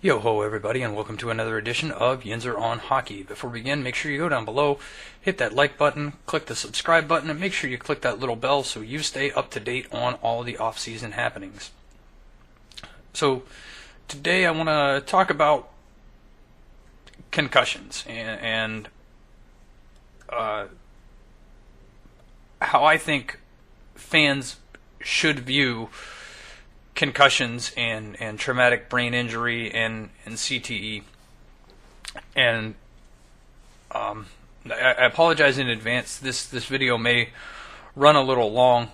Yo ho everybody, and welcome to another edition of Yinzer on Hockey. Before we begin, make sure you go down below, hit that like button, click the subscribe button, and make sure you click that little bell so you stay up to date on all the off-season happenings. So today I want to talk about concussions and how I think fans should view concussions and traumatic brain injury and CTE. And I apologize in advance. This video may run a little long,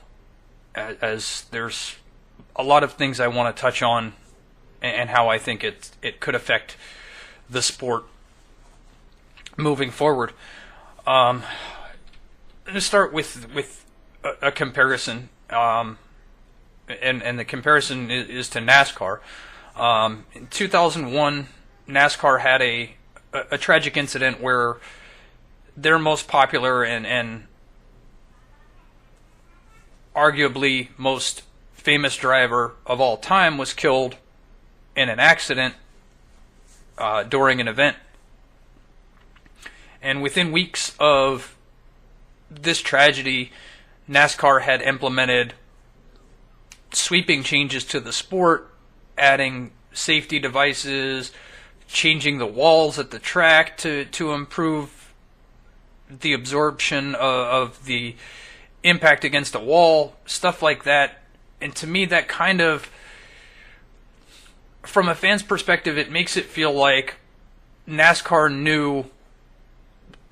as there's a lot of things I want to touch on and how I think it could affect the sport moving forward. I'm going to start with a comparison. And the comparison is to NASCAR. In 2001, NASCAR had a tragic incident where their most popular and arguably most famous driver of all time was killed in an accident during an event. And within weeks of this tragedy, NASCAR had implemented sweeping changes to the sport, adding safety devices, changing the walls at the track to improve the absorption of the impact against a wall, stuff like that. And to me, that kind of, from a fan's perspective, it makes it feel like NASCAR knew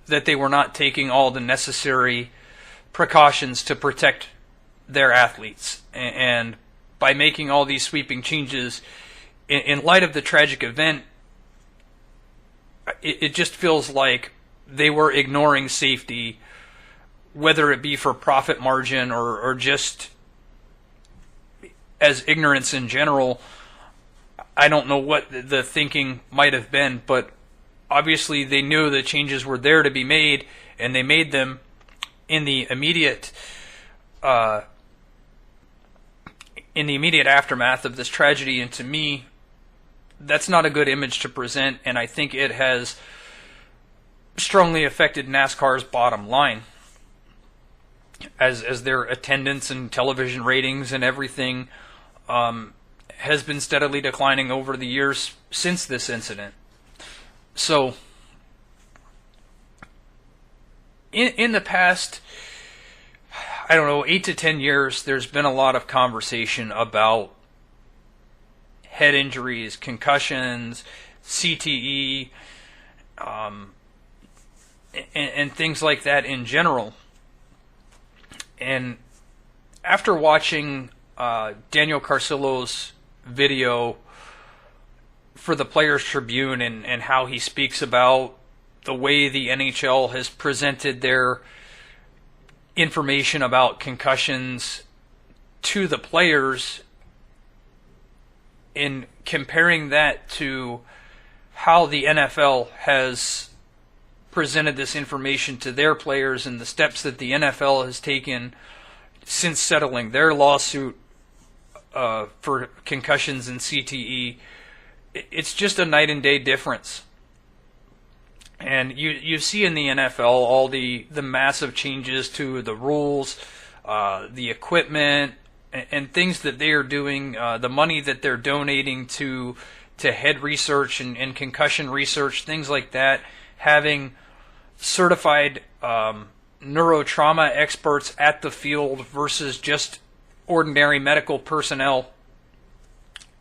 that they were not taking all the necessary precautions to protect their athletes, and by making all these sweeping changes in light of the tragic event, it just feels like they were ignoring safety, whether it be for profit margin or just as ignorance in general. I don't know what the thinking might have been, but obviously they knew the changes were there to be made, and they made them in the immediate aftermath of this tragedy. And to me, that's not a good image to present, and I think it has strongly affected NASCAR's bottom line, as their attendance and television ratings and everything has been steadily declining over the years since this incident. So in the past, I don't know, 8 to 10 years, there's been a lot of conversation about head injuries, concussions, CTE, and things like that in general. And after watching Daniel Carcillo's video for the Players Tribune and how he speaks about the way the NHL has presented their information about concussions to the players, in comparing that to how the NFL has presented this information to their players and the steps that the NFL has taken since settling their lawsuit for concussions and CTE, it's just a night and day difference. And you see in the NFL all the massive changes to the rules, the equipment, and things that they are doing, the money that they're donating to head research and concussion research, things like that, having certified neurotrauma experts at the field versus just ordinary medical personnel.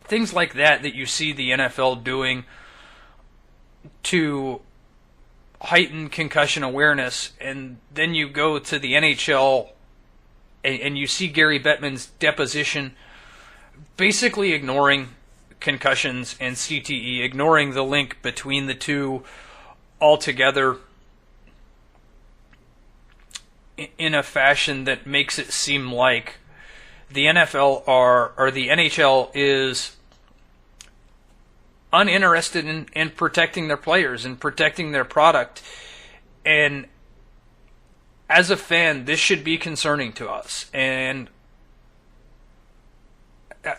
Things like that you see the NFL doing to heighten concussion awareness. And then you go to the NHL and you see Gary Bettman's deposition basically ignoring concussions and CTE, ignoring the link between the two altogether in a fashion that makes it seem like the NFL or the NHL is uninterested in protecting their players and protecting their product. And as a fan, this should be concerning to us. And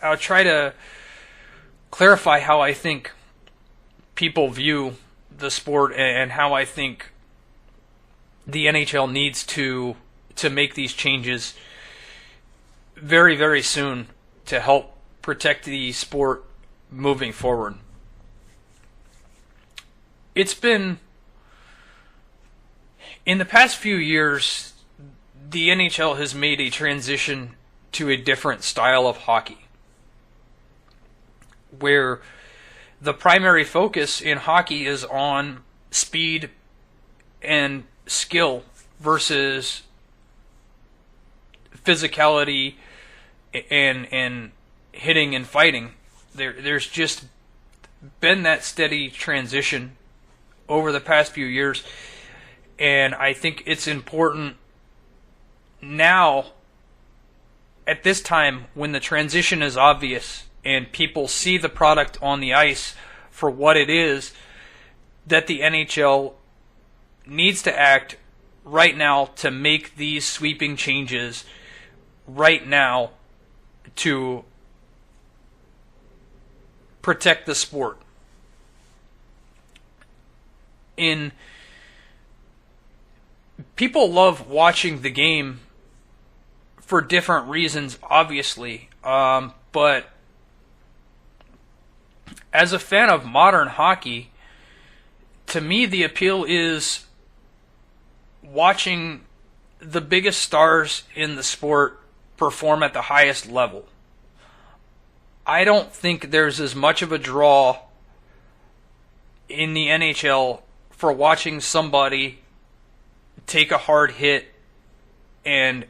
I'll try to clarify how I think people view the sport and how I think the NHL needs to make these changes very, very soon to help protect the sport moving forward. It's been, in the past few years, the NHL has made a transition to a different style of hockey, where the primary focus in hockey is on speed and skill versus physicality and hitting and fighting. There's just been that steady transition over the past few years, and I think it's important now, at this time, when the transition is obvious and people see the product on the ice for what it is, that the NHL needs to act right now to make these sweeping changes right now to protect the sport. People love watching the game for different reasons, obviously, but as a fan of modern hockey, to me the appeal is watching the biggest stars in the sport perform at the highest level. I don't think there's as much of a draw in the NHL for watching somebody take a hard hit and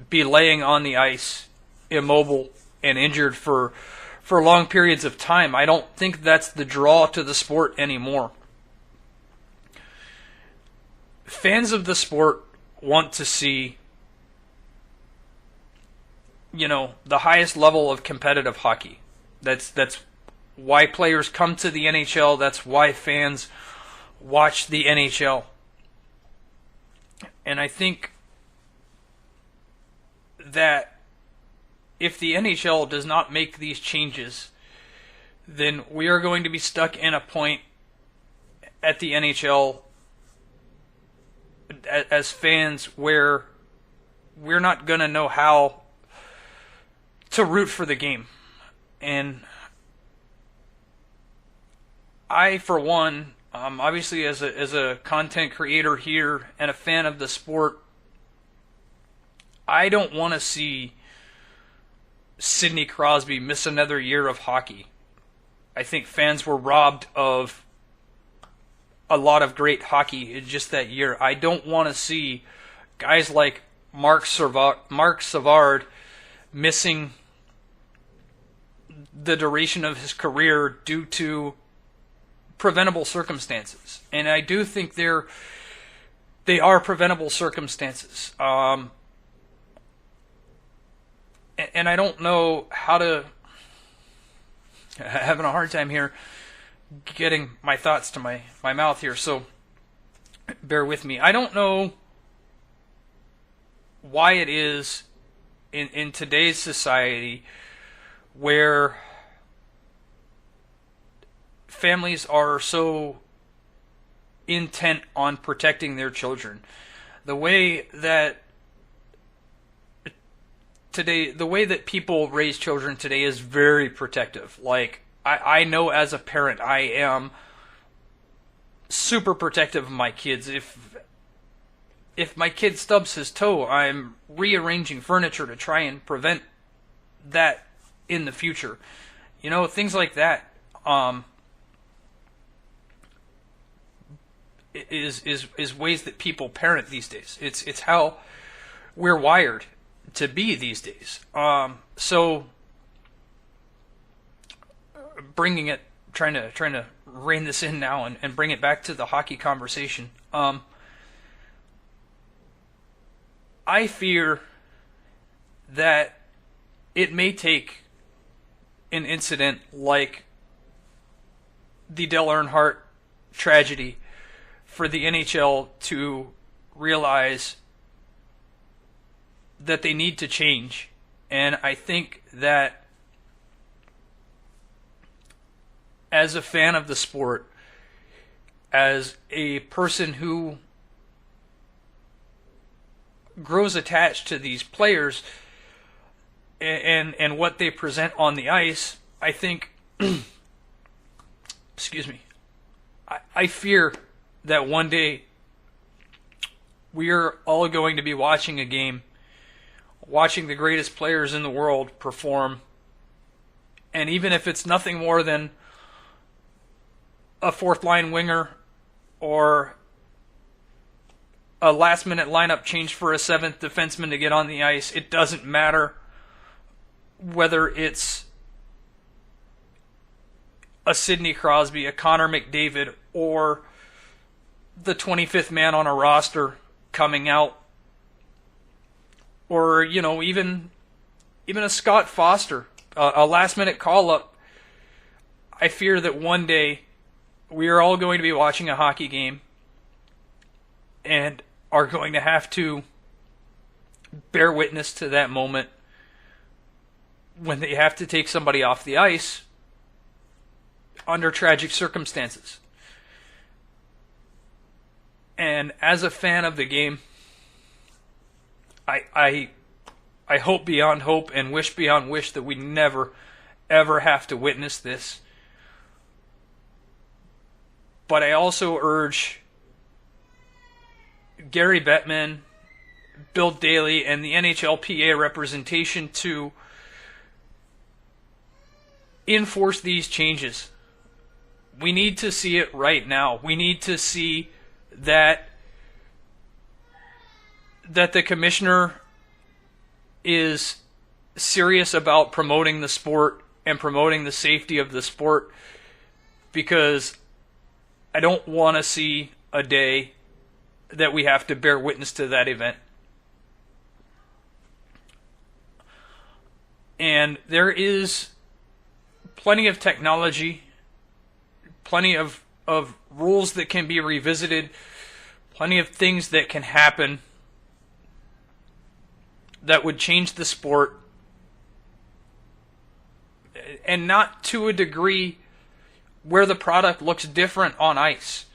be laying on the ice immobile and injured for long periods of time. I don't think that's the draw to the sport anymore. Fans of the sport want to see, the highest level of competitive hockey. That's why players come to the NHL. That's why fans watch the NHL. And I think that if the NHL does not make these changes, then we are going to be stuck in a point at the NHL as fans where we're not going to know how to root for the game. And I, for one, obviously as a content creator here and a fan of the sport, I don't want to see Sidney Crosby miss another year of hockey. I think fans were robbed of a lot of great hockey in just that year. I don't want to see guys like Mark Savard missing the duration of his career due to preventable circumstances. And I do think they are preventable circumstances. And I don't know how to... having a hard time here getting my thoughts to my mouth here, so bear with me. I don't know why it is in today's society where families are so intent on protecting their children. The way that people raise children today is very protective. Like, I know as a parent, I am super protective of my kids. If my kid stubs his toe, I'm rearranging furniture to try and prevent that in the future. Things like that is ways that people parent these days. It's how we're wired to be these days. So trying to rein this in now and bring it back to the hockey conversation. I fear that it may take an incident like the Dale Earnhardt tragedy for the NHL to realize that they need to change. And I think that as a fan of the sport, as a person who grows attached to these players and what they present on the ice, I think, excuse me, I fear that one day we are all going to be watching a game, watching the greatest players in the world perform, and even if it's nothing more than a fourth line winger or a last minute lineup change for a seventh defenseman to get on the ice, it doesn't matter whether it's a Sidney Crosby, a Connor McDavid, or the 25th man on a roster coming out, or even a Scott Foster, a last minute call up. I fear that one day we are all going to be watching a hockey game and are going to have to bear witness to that moment when they have to take somebody off the ice under tragic circumstances. And as a fan of the game, I hope beyond hope and wish beyond wish that we never, ever have to witness this. But I also urge Gary Bettman, Bill Daly, and the NHLPA representation to enforce these changes. We need to see it right now. We need to see that the commissioner is serious about promoting the sport and promoting the safety of the sport, because I don't want to see a day that we have to bear witness to that event. And there is plenty of technology, plenty of rules that can be revisited, plenty of things that can happen that would change the sport, and not to a degree where the product looks different on ice,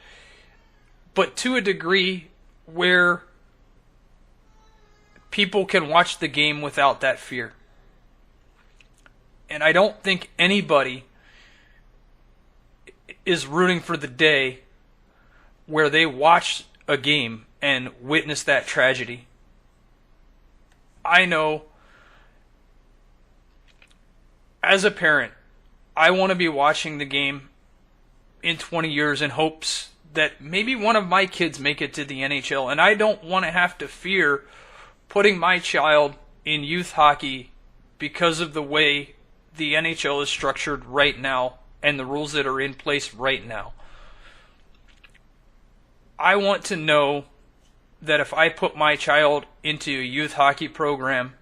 but to a degree where people can watch the game without that fear. And I don't think anybody is rooting for the day where they watch a game and witness that tragedy. I know, as a parent, I want to be watching the game in 20 years in hopes that maybe one of my kids make it to the NHL, and I don't want to have to fear putting my child in youth hockey because of the way the NHL is structured right now and the rules that are in place right now. I want to know that if I put my child into a youth hockey program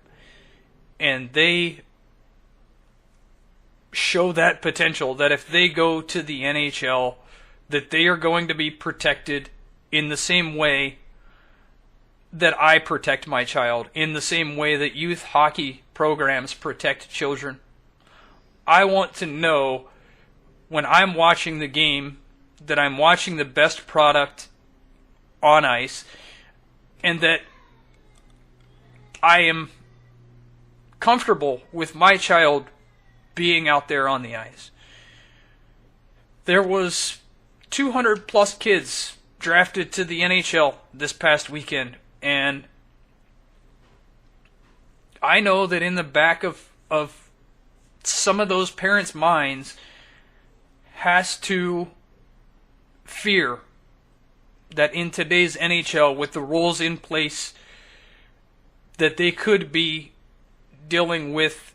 and they show that potential, that if they go to the NHL, that they are going to be protected in the same way that I protect my child, in the same way that youth hockey programs protect children. I want to know when I'm watching the game that I'm watching the best product on ice, and that I am comfortable with my child being out there on the ice. There was 200 plus kids drafted to the NHL this past weekend, and I know that in the back of some of those parents' minds has to fear that in today's NHL, with the rules in place, that they could be dealing with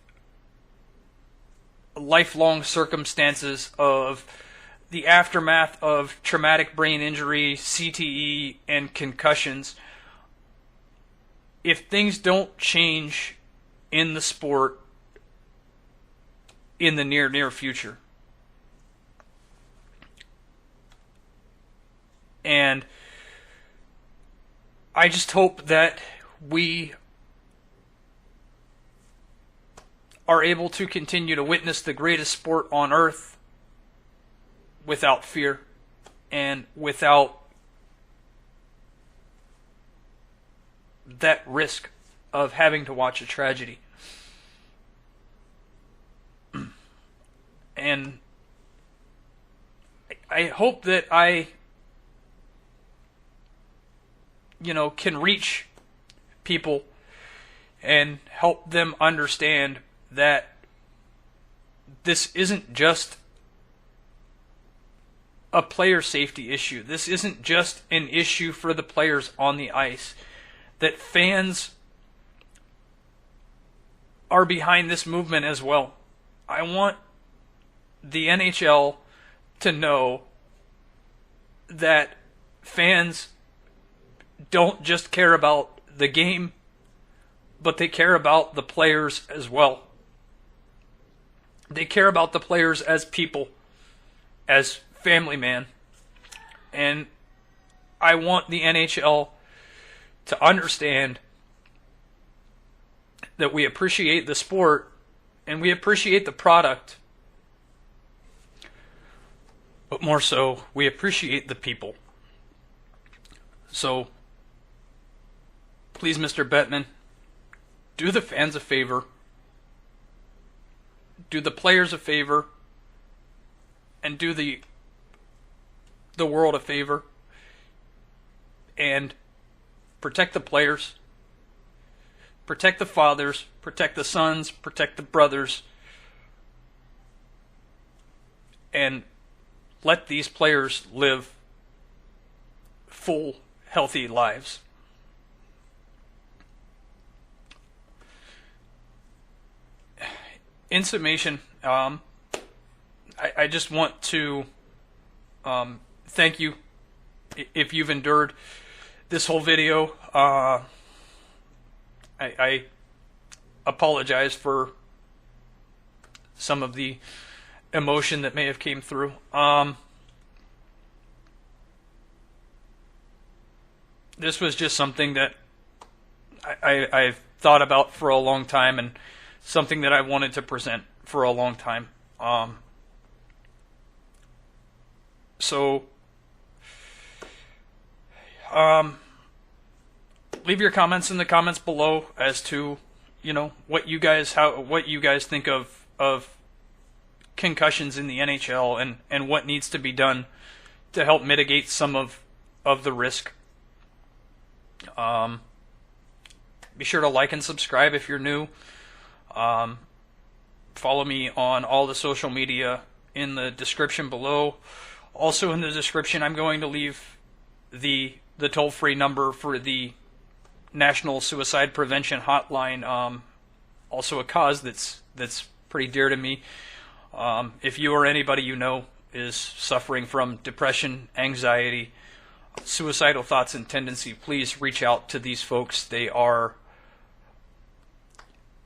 lifelong circumstances of the aftermath of traumatic brain injury, CTE, and concussions. If things don't change in the sport in the near future. And I just hope that we are able to continue to witness the greatest sport on earth without fear. and without that risk of having to watch a tragedy. And I hope that I, can reach people and help them understand that this isn't just a player safety issue. This isn't just an issue for the players on the ice. That fans are behind this movement as well. I want the NHL to know that fans don't just care about the game, but they care about the players as well. They care about the players as people, as family man. And I want the NHL to understand that we appreciate the sport and we appreciate the product, but more so, we appreciate the people. So, please, Mr. Bettman, do the fans a favor, do the players a favor, and do the world a favor, and protect the players, protect the fathers, protect the sons, protect the brothers, and let these players live full, healthy lives. In summation, I just want to thank you if you've endured this whole video. I apologize for some of the emotion that may have came through. This was just something that I've thought about for a long time, and something that I wanted to present for a long time. So leave your comments in the comments below as to what you guys think of concussions in the NHL and what needs to be done to help mitigate some of the risk. Be sure to like and subscribe if you're new. Follow me on all the social media in the description below. Also in the description, I'm going to leave the toll-free number for the National Suicide Prevention Hotline. Also a cause that's pretty dear to me. If you or anybody you know is suffering from depression, anxiety, suicidal thoughts and tendency, please reach out to these folks. They are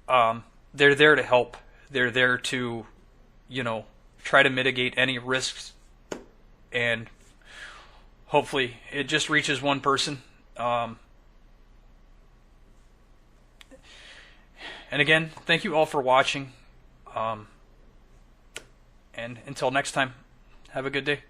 they're there to help. They're there to, try to mitigate any risks, and hopefully it just reaches one person. And again, thank you all for watching. And until next time, have a good day.